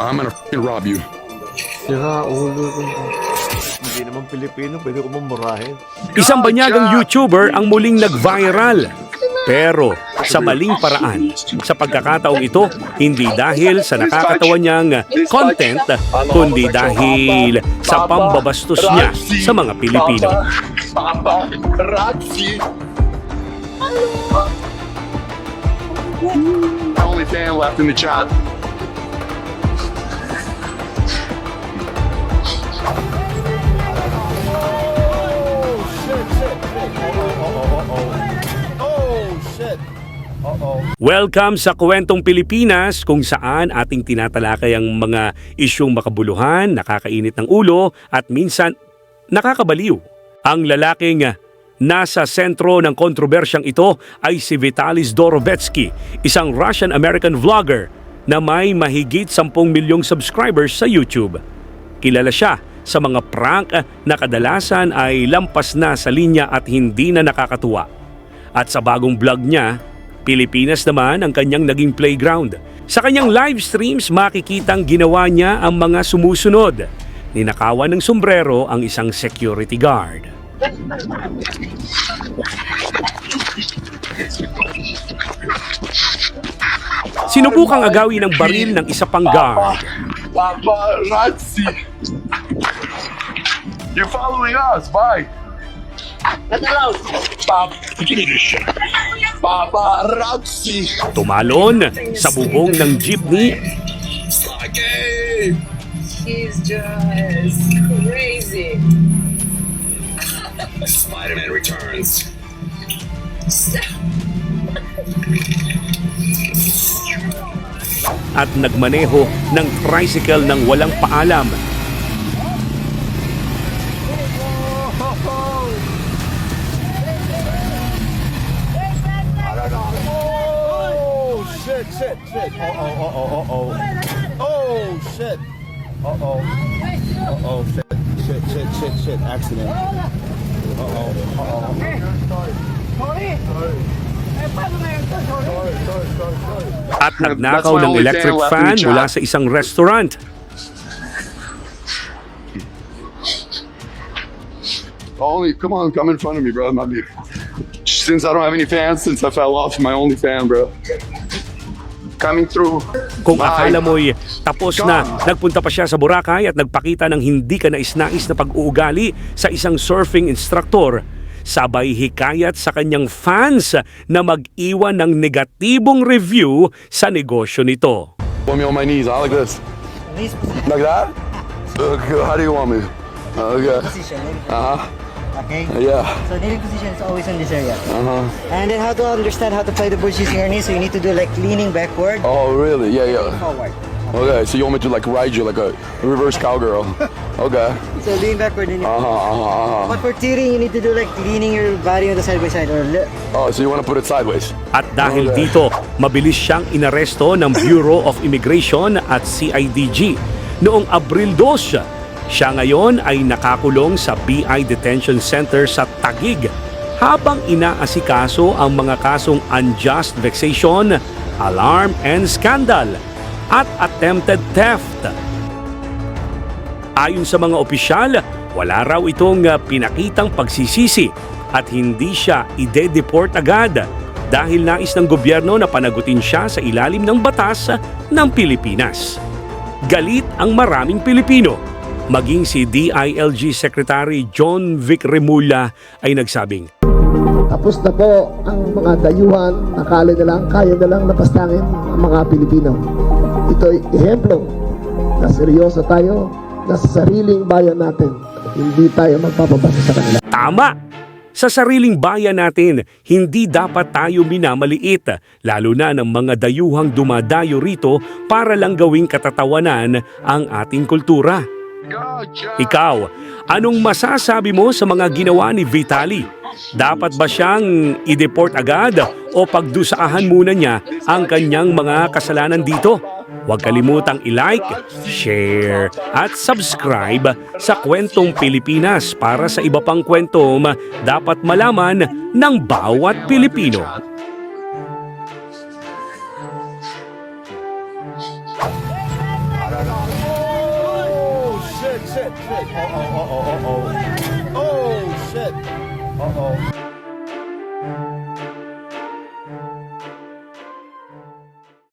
I'm gonna f***ing rob you. Sira ulo ko. Hindi naman Pilipino, pwede ko mamurahin. Isang banyagang YouTuber ang muling nag-viral. Pero sa maling paraan. Sa pagkakataong ito, hindi dahil sa nakakatawa niyang content, kundi dahil sa pambabastos niya sa mga Pilipino. Papa, Razzi. Only fan left in the chat. Welcome sa Kwentong Pilipinas, kung saan ating tinatalakay ang mga isyong makabuluhan, nakakainit ng ulo at minsan nakakabaliw. Ang lalaking nasa sentro ng kontrobersyang ito ay si Vitaly Zdorovetsky, isang Russian-American vlogger na may mahigit 10 milyong subscribers sa YouTube. Kilala siya sa mga prank na kadalasan ay lampas na sa linya at hindi na nakakatuwa. At sa bagong vlog niya, Pilipinas naman ang kanyang naging playground. Sa kanyang live streams, makikitang ginawa niya ang mga sumusunod. Ninakawan ng sombrero ang isang security guard. Sinubukang agawin ng baril ng isa pang guard. Papa, Razzi. You're following us. Bye. Papa, Razzi. Tumalon sa bubong ng jeepney. He's just crazy. Spider-Man returns. At nagmaneho ng tricycle ng walang paalam. Shit. Oh, shit. Shit. Accident. At nagnakaw ng electric fan mula sa isang restaurant. Come in front of me, bro. Since I don't have any fans, since I fell off my only fan, bro. Coming through. Kung akala mo'y tapos na, nagpunta pa siya sa Boracay at nagpakita ng hindi ka nais-nais na pag-uugali sa isang surfing instructor. Sabay hikayat sa kanyang fans na mag-iwan ng negatibong review sa negosyo nito. Want me on my knees, huh? Like this. Like that? How do you want me? Okay. Position. Okay? Yeah. So kneeling position is always in this area. Uh-huh. And then how to understand how to play the bridge using your knees, so you need to do like leaning backward, Oh, really? Yeah. forward. Okay, so you want me to like ride you like a reverse cowgirl? Okay. So lean backward in your But for tearing, you need to do like leaning your body on the side by side or Oh, so you want to put it sideways? At dahil dito, mabilis siyang inaresto ng Bureau of Immigration at CIDG. Noong Abril 2, siya ngayon ay nakakulong sa BI Detention Center sa Taguig habang inaasikaso ang mga kasong unjust vexation, alarm and scandal at attempted theft. Ayon sa mga opisyal, wala raw itong pinakitang pagsisisi at hindi siya ide-deport agad dahil nais ng gobyerno na panagutin siya sa ilalim ng batas ng Pilipinas. Galit ang maraming Pilipino. Maging si DILG Secretary John Vic Remulla ay nagsabing, Tapos na po ang mga dayuhan, akala na lang, kaya na lang napastangin ang mga Pilipino. Ito'y ehemplo na seryoso tayo na sa sariling bayan natin. Hindi tayo magpapabasa sa kanila. tama! Sa sariling bayan natin, hindi dapat tayo minamaliit, lalo na ng mga dayuhang dumadayo rito para lang gawing katatawanan ang ating kultura. Ikaw, anong masasabi mo sa mga ginawa ni Vitaly? Dapat ba siyang i-deport agad o pagdusaahan muna niya ang kanyang mga kasalanan dito? Huwag kalimutang i-like, share at subscribe sa Kwentong Pilipinas para sa iba pang kwentong dapat malaman ng bawat Pilipino. I don't know. shit. Oh, shit. Uh-oh.